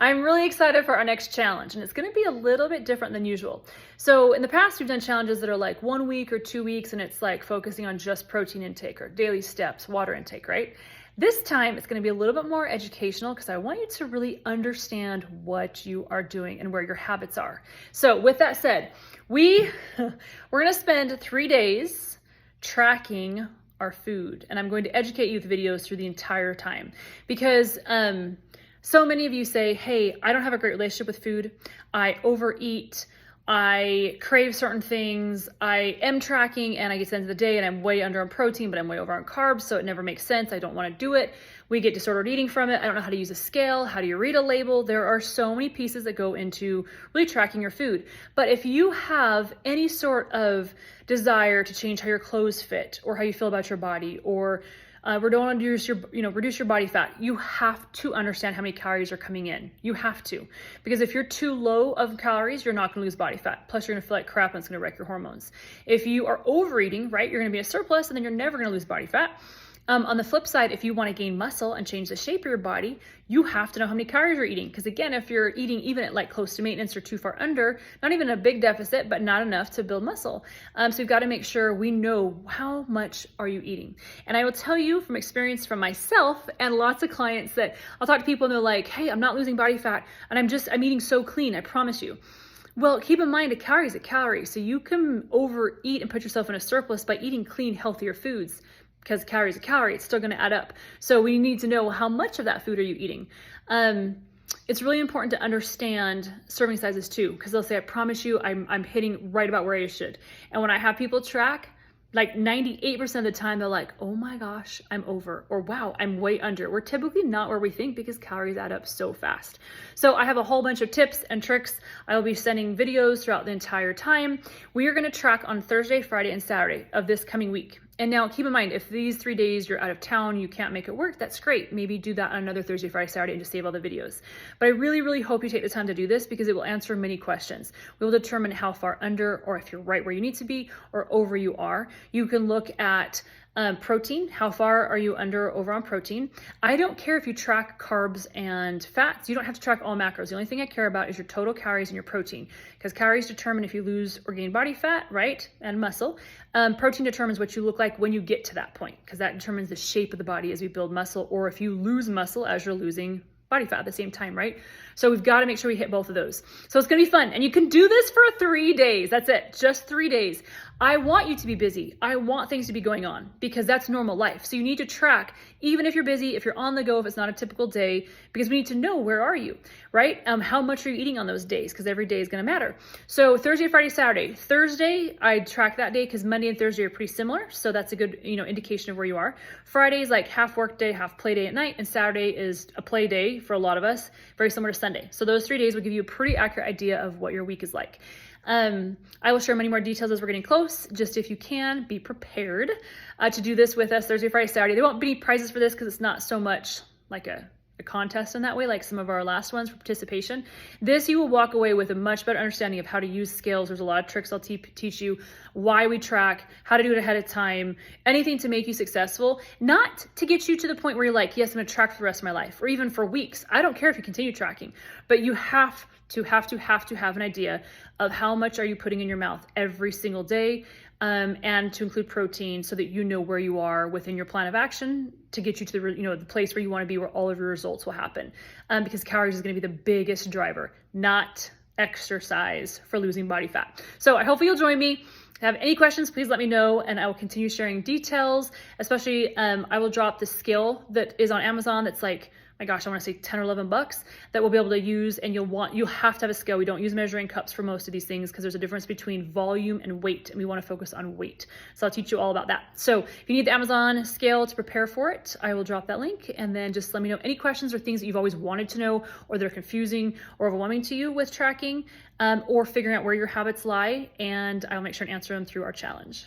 I'm really excited for our next challenge, and it's going to be a little bit different than usual. So in the past, we've done challenges that are like 1 week or 2 weeks, and it's like focusing on just protein intake or daily steps, water intake, right? This time, it's going to be a little bit more educational because I want you to really understand what you are doing and where your habits are. So with that said, we're going to spend 3 days tracking our food, and I'm going to educate you with videos through the entire time because so many of you say, hey, I don't have a great relationship with food. I overeat. I crave certain things. I am tracking and I get to the end of the day and I'm way under on protein, but I'm way over on carbs. So it never makes sense. I don't want to do it. We get disordered eating from it. I don't know how to use a scale. How do you read a label? There are so many pieces that go into really tracking your food. But if you have any sort of desire to change how your clothes fit or how you feel about your body, or reduce your body fat, you have to understand how many calories are coming in. You have to, because if you're too low of calories, you're not going to lose body fat. Plus, you're going to feel like crap, and it's going to wreck your hormones. If you are overeating, right, you're going to be in a surplus, and then you're never going to lose body fat. On the flip side, if you want to gain muscle and change the shape of your body, you have to know how many calories you're eating. Because again, if you're eating even at like close to maintenance or too far under, not even a big deficit, but not enough to build muscle. So we've got to make sure we know how much are you eating. And I will tell you from experience from myself and lots of clients that I'll talk to people and they're like, hey, I'm not losing body fat and I'm eating so clean, I promise you. Well, keep in mind a calorie is a calorie. So you can overeat and put yourself in a surplus by eating clean, healthier foods. Because calorie is a calorie, it's still going to add up. So we need to know how much of that food are you eating. It's really important to understand serving sizes too, because they'll say, I promise you, I'm hitting right about where I should. And when I have people track, like 98% of the time, they're like, oh my gosh, I'm over, or wow, I'm way under. We're typically not where we think because calories add up so fast. So I have a whole bunch of tips and tricks. I will be sending videos throughout the entire time. We are going to track on Thursday, Friday, and Saturday of this coming week. And now keep in mind, if these 3 days you're out of town, you can't make it work, that's great. Maybe do that on another Thursday, Friday, Saturday, and just save all the videos. But I really, really hope you take the time to do this because it will answer many questions. We will determine how far under, or if you're right where you need to be, or over you are. You can look at protein. How far are you under or over on protein? I don't care if you track carbs and fats. You don't have to track all macros. The only thing I care about is your total calories and your protein, because calories determine if you lose or gain body fat, right? And muscle. Protein determines what you look like when you get to that point, because that determines the shape of the body as we build muscle, or if you lose muscle as you're losing body fat at the same time, right? So we've got to make sure we hit both of those. So it's going to be fun. And you can do this for 3 days. That's it. Just 3 days. I want you to be busy. I want things to be going on because that's normal life. So you need to track, even if you're busy, if you're on the go, if it's not a typical day, because we need to know where are you, right? How much are you eating on those days? Because every day is going to matter. So Thursday, Friday, Saturday. Thursday, I track that day because Monday and Thursday are pretty similar. So that's a good, indication of where you are. Friday is like half work day, half play day at night. And Saturday is a play day for a lot of us, very similar to Sunday. So those 3 days will give you a pretty accurate idea of what your week is like. I will share many more details as we're getting close. Just if you can, be prepared to do this with us Thursday, Friday, Saturday. There won't be any prizes for this because it's not so much like a contest in that way, like some of our last ones for participation. This, you will walk away with a much better understanding of how to use scales. There's a lot of tricks I'll teach you, why we track, how to do it ahead of time, anything to make you successful, not to get you to the point where you're like, yes, I'm gonna track for the rest of my life, or even for weeks. I don't care if you continue tracking, but you have to have an idea of how much are you putting in your mouth every single day, and to include protein so that you know where you are within your plan of action to get you to the place where you want to be, where all of your results will happen. Because calories is going to be the biggest driver, not exercise for losing body fat. So I hope you'll join me. If you have any questions, please let me know and I will continue sharing details. Especially, I will drop the scale that is on Amazon that's like, my gosh, I want to say 10 or 11 bucks that we'll be able to use. And you'll have to have a scale. We don't use measuring cups for most of these things because there's a difference between volume and weight, and we want to focus on weight. So I'll teach you all about that. So if you need the Amazon scale to prepare for it, I will drop that link, and then just let me know any questions or things that you've always wanted to know, or that are confusing or overwhelming to you with tracking, or figuring out where your habits lie, and I'll make sure to answer them through our challenge.